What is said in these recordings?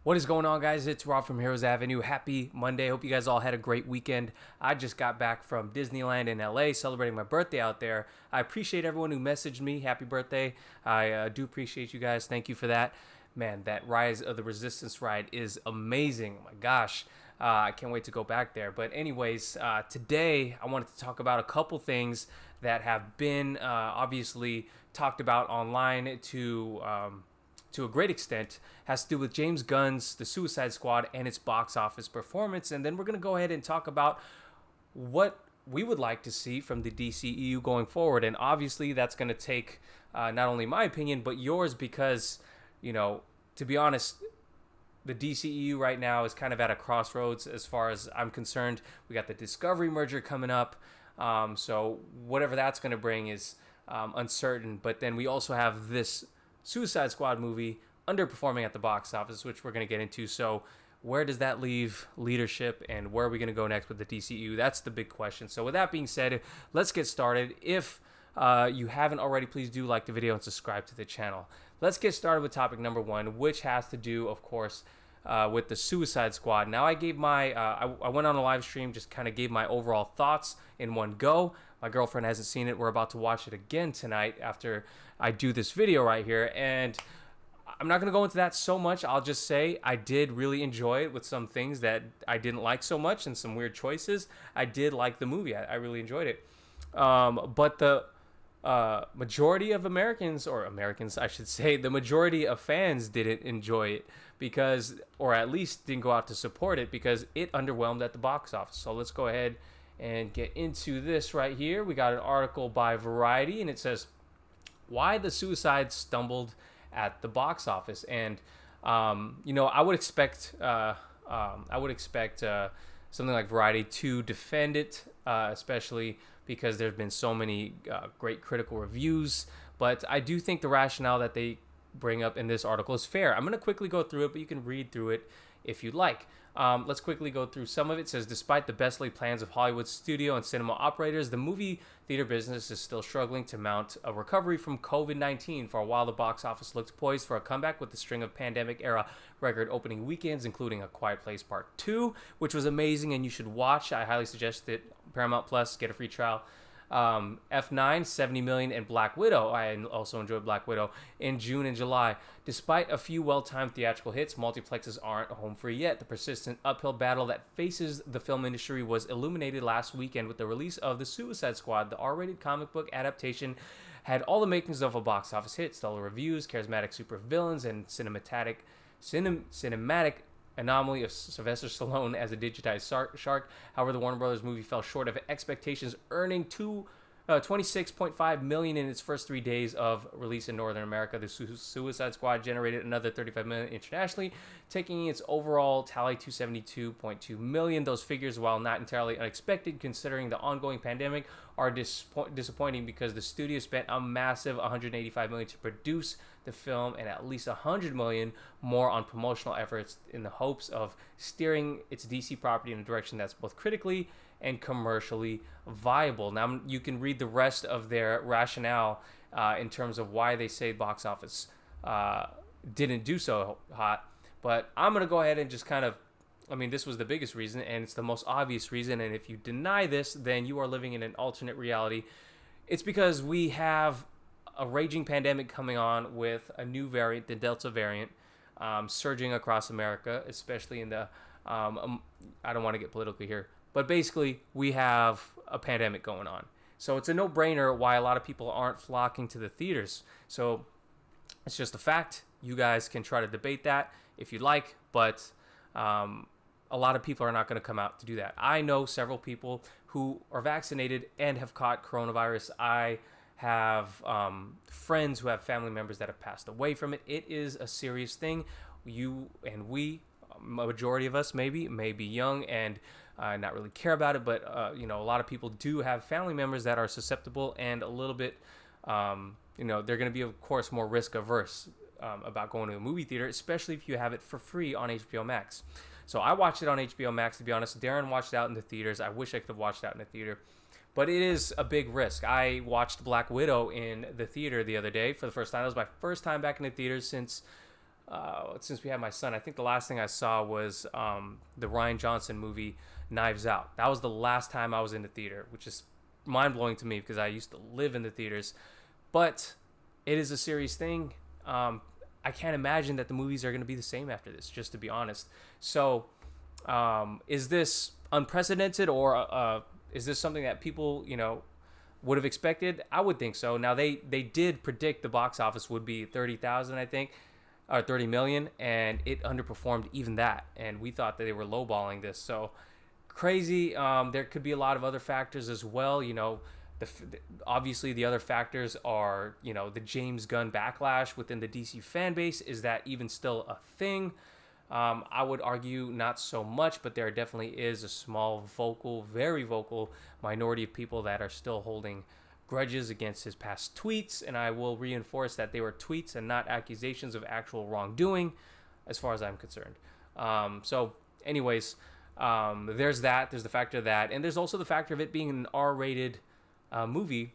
What is going on, guys? It's Rob from Heroes Avenue. Happy Monday. Hope you guys all had a great weekend. I just got back from Disneyland in LA celebrating my birthday out there. I appreciate everyone who messaged me. Happy birthday. I do appreciate you guys. Thank you for that. Man, that Rise of the Resistance ride is amazing. Oh my gosh. I can't wait to go back there. But, anyways, today I wanted to talk about a couple things that have been obviously talked about online to a great extent, has to do with James Gunn's The Suicide Squad and its box office performance. And then we're going to go ahead and talk about what we would like to see from the DCEU going forward. And obviously, that's going to take not only my opinion, but yours, because, to be honest, the DCEU right now is kind of at a crossroads as far as I'm concerned. We got the Discovery merger coming up. So whatever that's going to bring is uncertain. But then we also have this Suicide Squad movie underperforming at the box office, which we're going to get into. So where does that leave leadership, and where are we going to go next with the DCU? That's the big question. So with that being said, let's get started. If you haven't already, please do like the video and subscribe to the channel. Let's get started with topic number one, which has to do, of course, with the Suicide Squad. Now, I gave my, I went on a live stream, just kind of gave my overall thoughts in one go. My girlfriend hasn't seen it. We're about to watch it again tonight after I do this video right here. And I'm not going to go into that so much. I'll just say I did really enjoy it with some things that I didn't like so much and some weird choices. I did like the movie. I really enjoyed it. But the majority of Americans, I should say, the majority of fans didn't enjoy it because, or at least didn't go out to support it because it underwhelmed at the box office. So let's go ahead and get into this right here. We got an article by Variety, and it says, "Why the Suicide Stumbled at the Box Office." And I would expect something like Variety to defend it, especially because there's been so many great critical reviews. But I do think the rationale that they bring up in this article is fair. I'm going to quickly go through it, but you can read through it if you'd like. Let's quickly go through some of it. It says, despite the best laid plans of Hollywood studio and cinema operators, the movie theater business is still struggling to mount a recovery from COVID-19. For a while, the box office looked poised for a comeback with a string of pandemic-era record opening weekends, including A Quiet Place Part 2, which was amazing and you should watch. I highly suggest it. Paramount Plus, get a free trial. F9, 70 million, and Black Widow. I also enjoyed Black Widow in June and July. Despite a few well-timed theatrical hits, multiplexes aren't home free yet. The persistent uphill battle that faces the film industry was illuminated last weekend with the release of The Suicide Squad. The R-rated comic book adaptation had all the makings of a box office hit: stellar reviews, charismatic supervillains, and cinematic anomaly of Sylvester Stallone as a digitized shark. However, the Warner Brothers movie fell short of expectations, earning $26.5 million in its first 3 days of release in Northern America. The Suicide Squad generated another $35 million internationally, taking its overall tally to $72.2 million. Those figures, while not entirely unexpected considering the ongoing pandemic, are disappointing because the studio spent a massive $185 million to produce the film and at least $100 million more on promotional efforts in the hopes of steering its DC property in a direction that's both critically and commercially viable. Now, you can read the rest of their rationale in terms of why they say box office didn't do so hot. But I'm going to go ahead and just this was the biggest reason, and it's the most obvious reason. And if you deny this, then you are living in an alternate reality. It's because we have a raging pandemic coming on with a new variant, the Delta variant, surging across America, especially in the, I don't want to get political here, but basically we have a pandemic going on. So it's a no-brainer why a lot of people aren't flocking to the theaters. So it's just a fact. You guys can try to debate that if you'd like, but a lot of people are not going to come out to do that. I know several people who are vaccinated and have caught coronavirus. I have friends who have family members that have passed away from it. It is a serious thing. You and we, a majority of us may be young and not really care about it, but a lot of people do have family members that are susceptible and a little bit, they're going to be, of course, more risk averse about going to a movie theater, especially if you have it for free on HBO Max. So I watched it on HBO Max, to be honest. Darren watched it out in the theaters. I wish I could have watched it out in the theater. But it is a big risk. I watched Black Widow in the theater the other day for the first time. It was my first time back in the theater since since we had my son, I think the last thing I saw was the Ryan Johnson movie Knives Out. That was the last time I was in the theater, which is mind blowing to me because I used to live in the theaters. But it is a serious thing. I can't imagine that the movies are going to be the same after this, just to be honest. So, is this unprecedented, or is this something that people, would have expected? I would think so. Now, they did predict the box office would be 30,000, I think, or 30 million, and it underperformed even that. And we thought that they were lowballing this. So, crazy. There could be a lot of other factors as well. Obviously the other factors are, the James Gunn backlash within the DC fan base. Is that even still a thing? I would argue not so much, but there definitely is a small, very vocal minority of people that are still holding grudges against his past tweets. And I will reinforce that they were tweets and not accusations of actual wrongdoing, as far as I'm concerned. So, anyways, there's that. There's the factor of that. And there's also the factor of it being an R-rated movie,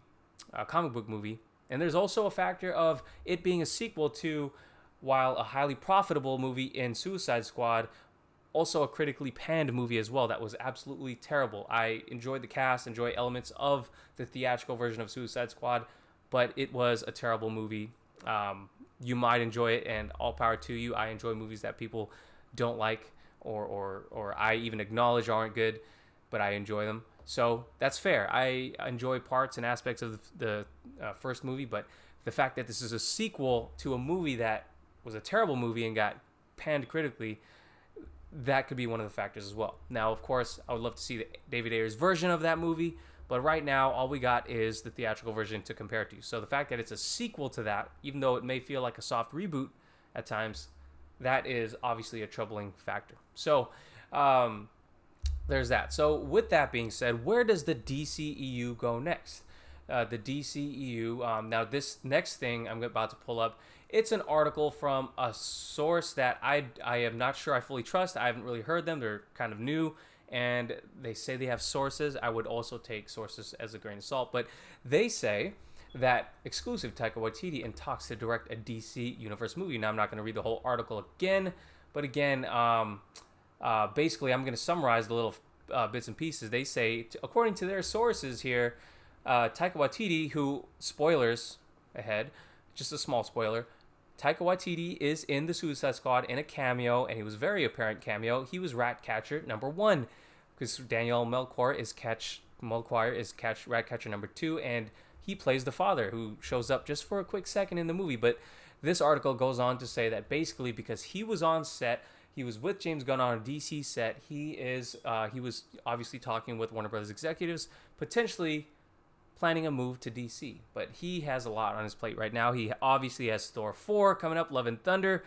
a comic book movie. And there's also a factor of it being a sequel to, while a highly profitable movie in Suicide Squad, also a critically panned movie as well that was absolutely terrible. I enjoyed the cast, enjoy elements of the theatrical version of Suicide Squad, but it was a terrible movie. You might enjoy it, and all power to you. I enjoy movies that people don't like, or I even acknowledge aren't good, but I enjoy them. So that's fair. I enjoy parts and aspects of the first movie, but the fact that this is a sequel to a movie that was a terrible movie and got panned critically, that could be one of the factors as well. Now, of course, I would love to see David Ayer's version of that movie, but right now, all we got is the theatrical version to compare it to. So the fact that it's a sequel to that, even though it may feel like a soft reboot at times, that is obviously a troubling factor. So, there's that. So with that being said, where does the DCEU go next? The DCEU, now this next thing I'm about to pull up, it's an article from a source that I am not sure I fully trust. I haven't really heard them. They're kind of new, and they say they have sources. I would also take sources as a grain of salt, but they say that exclusive Taika Waititi in talks to direct a DC Universe movie. Now, I'm not going to read the whole article again, but again, basically, I'm going to summarize the little bits and pieces. They say, according to their sources here, Taika Waititi, who, spoilers ahead, just a small spoiler, Taika Waititi is in the Suicide Squad in a cameo, and he was a very apparent cameo. He was Ratcatcher #1, because Daniel Melchior is Ratcatcher #2, and he plays the father, who shows up just for a quick second in the movie. But this article goes on to say that basically because he was on set, he was with James Gunn on a DC set, he was obviously talking with Warner Brothers executives, potentially planning a move to DC. But he has a lot on his plate right now. He obviously has Thor 4 coming up, Love and Thunder.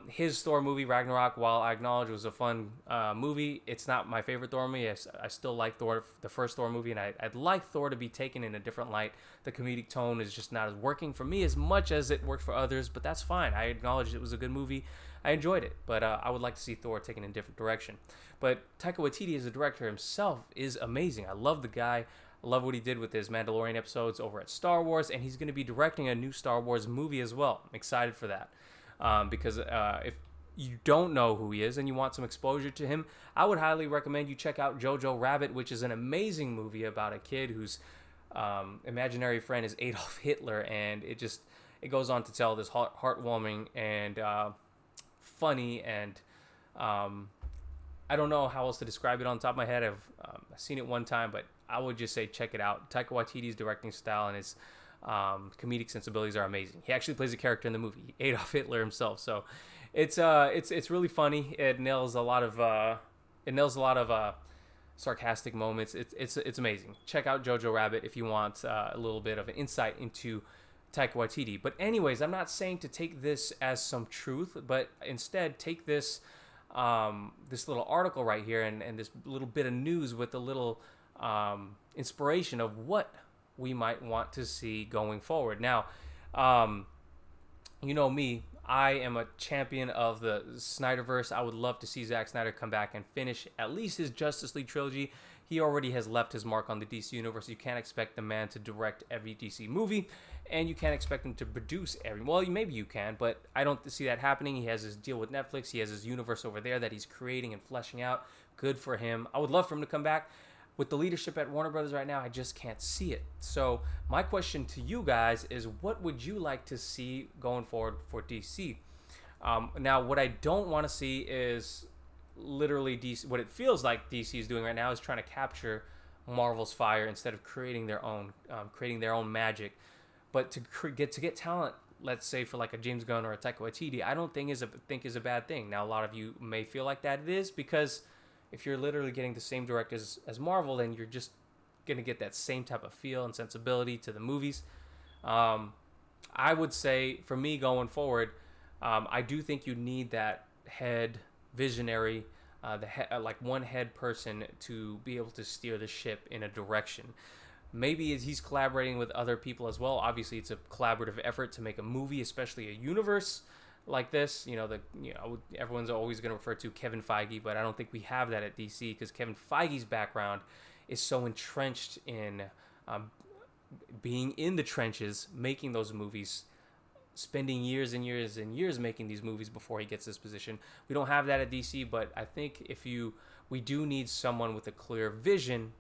His Thor movie, Ragnarok, while I acknowledge it was a fun movie, it's not my favorite Thor movie. I still like Thor, the first Thor movie, and I'd like Thor to be taken in a different light. The comedic tone is just not as working for me as much as it worked for others, but that's fine. I acknowledge it was a good movie. I enjoyed it, but I would like to see Thor taken in a different direction. But Taika Waititi as a director himself is amazing. I love the guy. I love what he did with his Mandalorian episodes over at Star Wars, and he's going to be directing a new Star Wars movie as well. I'm excited for that. Because if you don't know who he is and you want some exposure to him, I would highly recommend you check out Jojo Rabbit, which is an amazing movie about a kid whose imaginary friend is Adolf Hitler, and it goes on to tell this heartwarming and funny, and I don't know how else to describe it on top of my head. I've seen it one time, but I would just say check it out. Taika Waititi's directing style and his comedic sensibilities are amazing. He actually plays a character in the movie, Adolf Hitler himself. So it's really funny. It nails a lot of sarcastic moments. It's amazing. Check out Jojo Rabbit if you want a little bit of an insight into Taika Waititi. But anyways, I'm not saying to take this as some truth, but instead take this this little article right here and this little bit of news with a little inspiration of what we might want to see going forward. Now, you know me, I am a champion of the Snyderverse. I would love to see Zack Snyder come back and finish at least his Justice League trilogy. he already has left his mark on the DC universe. You can't expect the man to direct every DC movie, and you can't expect him to produce every. Well, maybe you can, but I don't see that happening. He has his deal with Netflix. He has his universe over there that he's creating and fleshing out. Good for him. I would love for him to come back. With the leadership at Warner Brothers right now, I just can't see it. So my question to you guys is, what would you like to see going forward for DC? Now, what I don't want to see is literally DC. What it feels like DC is doing right now is trying to capture Marvel's fire instead of creating their own magic. But to get talent, let's say for like a James Gunn or a Taika Waititi, I don't think is a bad thing. Now, a lot of you may feel like that it is, because if you're literally getting the same directors as Marvel, then you're just gonna get that same type of feel and sensibility to the movies. I would say for me going forward, I do think you need that head visionary, like one head person to be able to steer the ship in a direction. Maybe he's collaborating with other people as well. Obviously, it's a collaborative effort to make a movie, especially a universe like this. Everyone's always going to refer to Kevin Feige, but I don't think we have that at DC, because Kevin Feige's background is so entrenched in being in the trenches, making those movies, spending years and years and years making these movies before he gets this position. We don't have that at DC, but I think we do need someone with a clear vision.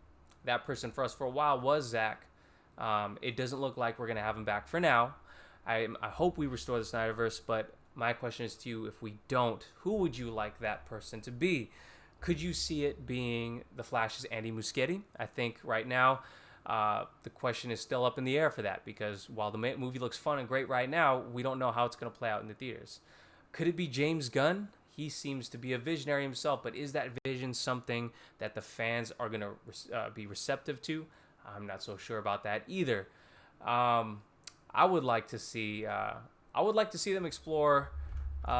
That person for us for a while was Zach. It doesn't look like we're going to have him back for now. I hope we restore the Snyderverse, but my question is to you, if we don't, who would you like that person to be? Could you see it being The Flash's Andy Muschietti? I think right now the question is still up in the air for that, because while the movie looks fun and great right now, we don't know how it's going to play out in the theaters. Could it be James Gunn? He seems to be a visionary himself, but is that vision something that the fans are going to be receptive to? I'm not so sure about that either. I would like to see them explore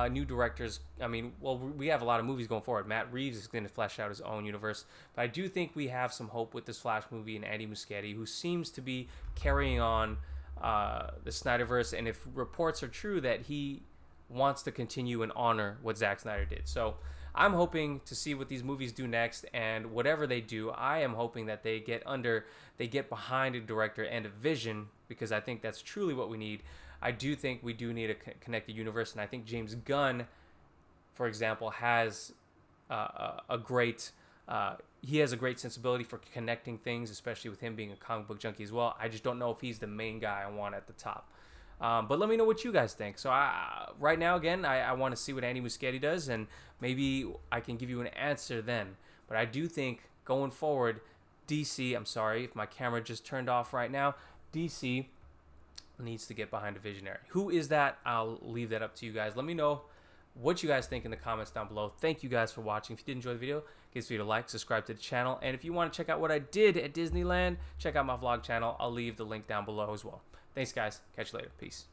new directors. I mean, well, we have a lot of movies going forward. Matt Reeves is going to flesh out his own universe, but I do think we have some hope with this Flash movie and Andy Muschietti, who seems to be carrying on the Snyderverse, and if reports are true, that he wants to continue and honor what Zack Snyder did. So I'm hoping to see what these movies do next, and whatever they do, I am hoping that they get behind a director and a vision, because I think that's truly what we need. I do think we do need a connected universe, and I think James Gunn, for example, has a great sensibility for connecting things, especially with him being a comic book junkie as well. I just don't know if he's the main guy I want at the top. But let me know what you guys think. So right now, again, I want to see what Andy Muschietti does, and maybe I can give you an answer then. But I do think going forward, DC, I'm sorry if my camera just turned off right now, DC needs to get behind a visionary. Who is that? I'll leave that up to you guys. Let me know what you guys think in the comments down below. Thank you guys for watching. If you did enjoy the video, give this video a like, subscribe to the channel, and if you want to check out what I did at Disneyland, check out my vlog channel. I'll leave the link down below as well. Thanks, guys. Catch you later. Peace.